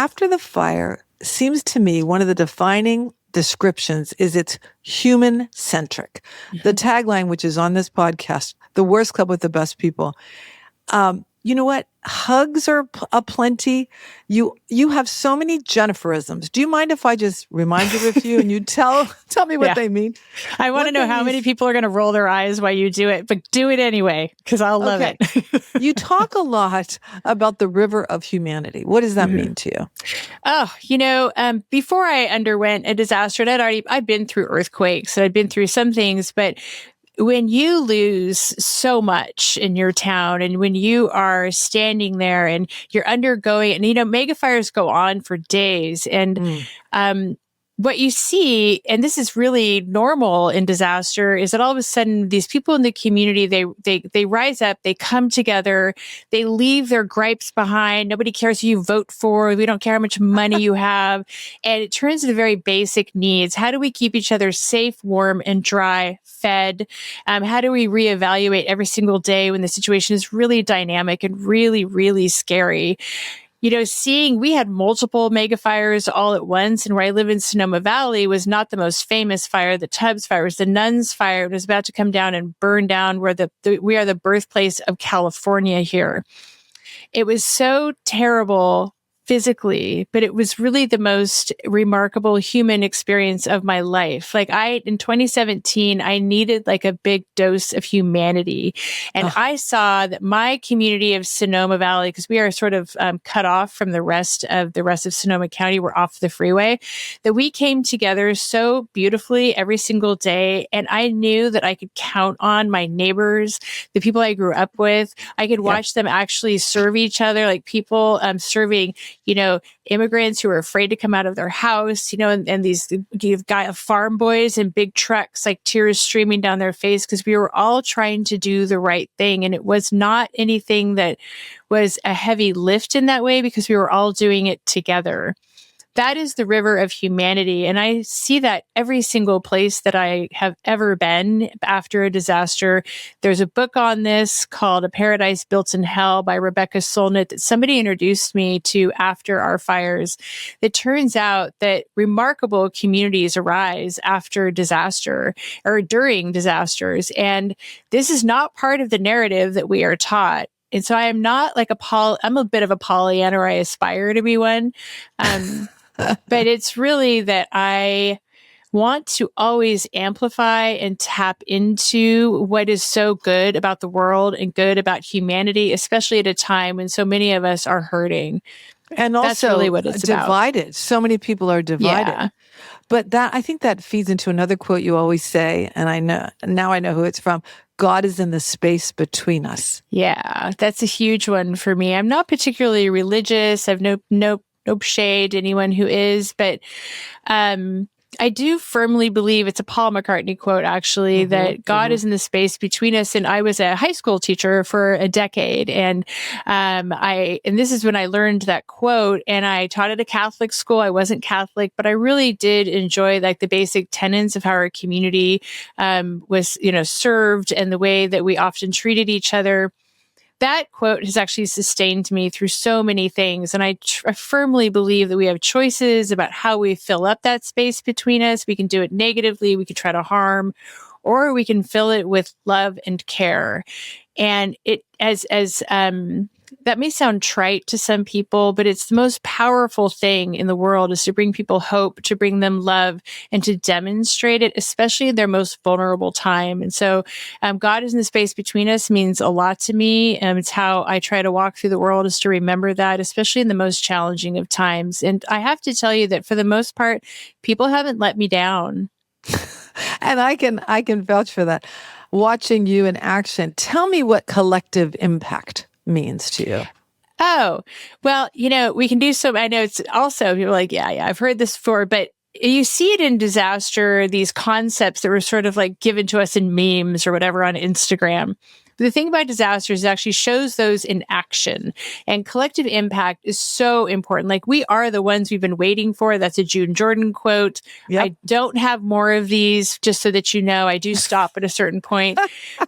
after the fire seems to me one of the defining descriptions is it's human centric. The tagline, which is on this podcast, the worst club with the best people. You know what? Hugs are aplenty. You have so many Jenniferisms. Do you mind if I just remind you of a few and you tell me what they mean? I want to know how many people are going to roll their eyes while you do it, but do it anyway, because I'll love it. You talk a lot about the river of humanity. What does that mean to you? Oh, before I underwent a disaster, I'd been through earthquakes, and I'd been through some things, but when you lose so much in your town and when you are standing there and you're undergoing, and, mega fires go on for days. And what you see, and this is really normal in disaster, is that all of a sudden these people in the community, they rise up, they come together, they leave their gripes behind. Nobody cares who you vote for. We don't care how much money you have. And it turns to the very basic needs. How do we keep each other safe, warm, and dry, fed? How do we reevaluate every single day when the situation is really dynamic and really, really scary? We had multiple mega fires all at once, and where I live in Sonoma Valley was not the most famous fire. The Tubbs fire was the Nuns fire. It was about to come down and burn down where we are the birthplace of California here. It was so terrible physically, but it was really the most remarkable human experience of my life. In 2017, I needed a big dose of humanity. And I saw that my community of Sonoma Valley, because we are sort of cut off from the rest of Sonoma County, we're off the freeway, that we came together so beautifully every single day. And I knew that I could count on my neighbors, the people I grew up with. I could watch them actually serve each other, like people serving immigrants who are afraid to come out of their house, and these farm boys in big trucks, like tears streaming down their face, because we were all trying to do the right thing. And it was not anything that was a heavy lift in that way, because we were all doing it together. That is the river of humanity. And I see that every single place that I have ever been after a disaster. There's a book on this called A Paradise Built in Hell by Rebecca Solnit that somebody introduced me to after our fires. It turns out that remarkable communities arise after disaster or during disasters. And this is not part of the narrative that we are taught. And so I am not I'm a bit of a Pollyanna, or I aspire to be one. But it's really that I want to always amplify and tap into what is so good about the world and good about humanity, especially at a time when so many of us are hurting. And also that's really what it's divided. About. So many people are divided. Yeah. But I think that feeds into another quote you always say, and I know who it's from. God is in the space between us. Yeah, that's a huge one for me. I'm not particularly religious. I've no shade to anyone who is, but I do firmly believe, it's a Paul McCartney quote, actually, that God is in the space between us. And I was a high school teacher for a decade. And this is when I learned that quote, and I taught at a Catholic school. I wasn't Catholic, but I really did enjoy the basic tenets of how our community was, served, and the way that we often treated each other. That quote has actually sustained me through so many things. And I firmly believe that we have choices about how we fill up that space between us. We can do it negatively. We can try to harm, or we can fill it with love and care. And it, that may sound trite to some people, but it's the most powerful thing in the world, is to bring people hope, to bring them love, and to demonstrate it, especially in their most vulnerable time. And so God is in the space between us means a lot to me. It's how I try to walk through the world, is to remember that, especially in the most challenging of times. And I have to tell you that for the most part, people haven't let me down. And I can vouch for that. Watching you in action, tell me what collective impact means to you. Oh, well, we can do so. I know it's also, people are like, yeah, I've heard this before, but you see it in disaster, these concepts that were sort of given to us in memes or whatever on Instagram. The thing about disasters, it actually shows those in action, and collective impact is so important. We are the ones we've been waiting for. That's a June Jordan quote. Yep. I don't have more of these, just so that you know. I do stop at a certain point,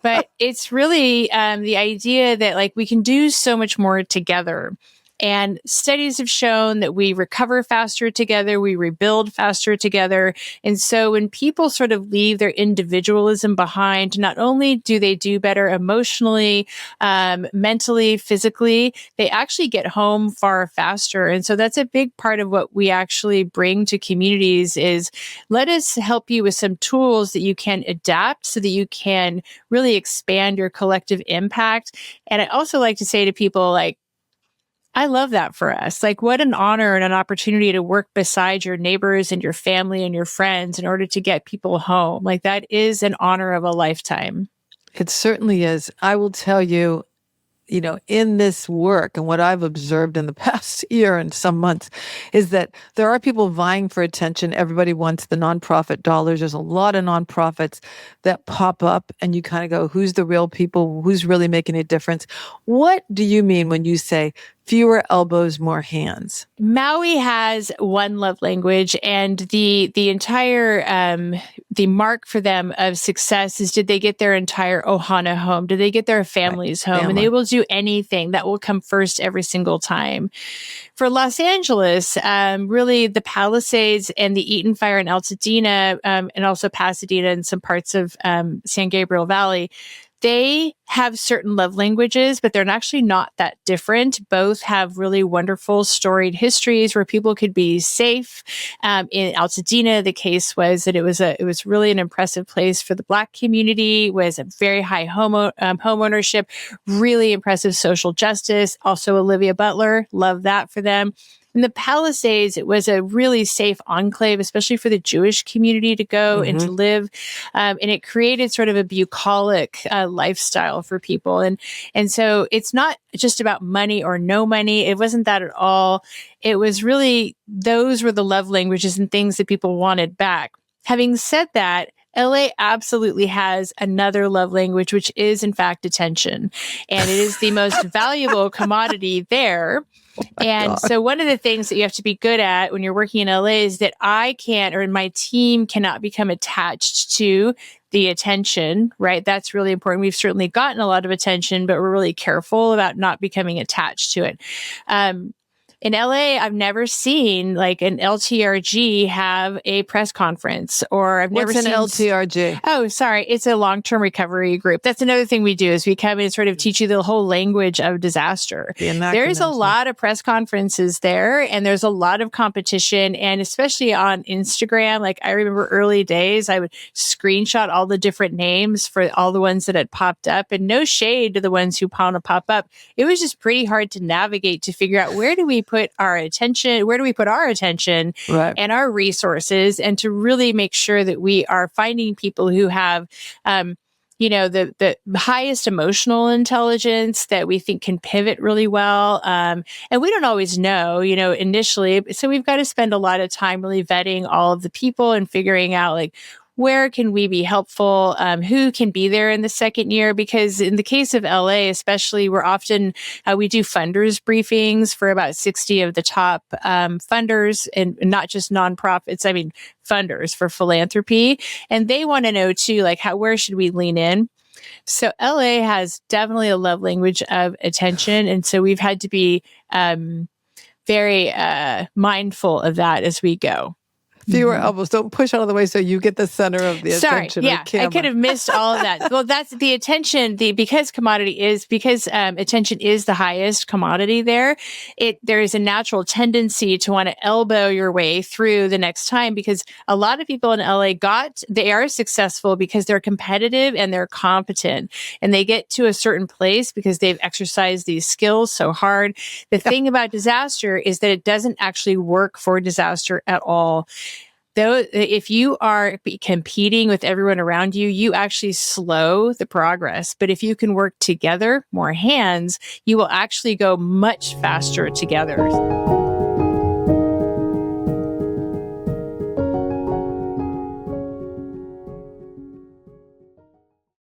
but it's really the idea that we can do so much more together. And studies have shown that we recover faster together, we rebuild faster together. And so when people sort of leave their individualism behind, not only do they do better emotionally, mentally, physically, they actually get home far faster. And so that's a big part of what we actually bring to communities is let us help you with some tools that you can adapt so that you can really expand your collective impact. And I also like to say to people, like, I love that for us. Like, what an honor and an opportunity to work beside your neighbors and your family and your friends in order to get people home. Like, that is an honor of a lifetime. It certainly is. I will tell you, in this work and what I've observed in the past year and some months is that there are people vying for attention. Everybody wants the nonprofit dollars. There's a lot of nonprofits that pop up and you kind of go, who's the real people? Who's really making a difference? What do you mean when you say fewer elbows, more hands? Maui has one love language, and the entire the mark for them of success is, did they get their entire ohana home? Did they get their families home? And they will do anything that will come first every single time. For Los Angeles, really the Palisades and the Eaton Fire in Altadena, and also Pasadena and some parts of San Gabriel Valley, they have certain love languages, but they're actually not that different. Both have really wonderful storied histories where people could be safe. In Altadena, the case was that it was really an impressive place for the Black community, was a very high home ownership, really impressive social justice. Also, Olivia Butler, love that for them. In the Palisades, it was a really safe enclave, especially for the Jewish community to go and to live. And it created sort of a bucolic lifestyle for people. And so it's not just about money or no money. It wasn't that at all. It was really, those were the love languages and things that people wanted back. Having said that, LA absolutely has another love language, which is in fact attention. And it is the most valuable commodity there. And so one of the things that you have to be good at when you're working in LA is that I can't, or my team cannot become attached to the attention, right? That's really important. We've certainly gotten a lot of attention, but we're really careful about not becoming attached to it. In LA, I've never seen like an LTRG have a press conference, or I've never seen. What's an LTRG? Oh, sorry. It's a long-term recovery group. That's another thing we do is we come and sort of teach you the whole language of disaster. There's a lot of press conferences there, and there's a lot of competition, and especially on Instagram. Like, I remember early days, I would screenshot all the different names for all the ones that had popped up, and no shade to the ones who want to pop up. It was just pretty hard to navigate to figure out where do we put our attention Right. and our resources, and to really make sure that we are finding people who have the highest emotional intelligence that we think can pivot really well. And we don't always know, initially. So we've got to spend a lot of time really vetting all of the people and figuring out, like, where can we be helpful? Who can be there in the second year? Because in the case of LA, especially, we're often, we do funders briefings for about 60 of the top funders, and not just nonprofits. I mean, funders for philanthropy. And they want to know too, like, where should we lean in? So LA has definitely a love language of attention. And so we've had to be very mindful of that as we go. Fewer elbows. Don't push out of the way so you get the center of the attention. Yeah, I could have missed all of that. Well, that's the attention. Because attention is the highest commodity there. There is a natural tendency to want to elbow your way through the next time, because a lot of people in LA they are successful because they're competitive and they're competent, and they get to a certain place because they've exercised these skills so hard. The thing about disaster is that it doesn't actually work for disaster at all. Though, if you are competing with everyone around you, you actually slow the progress. But if you can work together, more hands, you will actually go much faster together.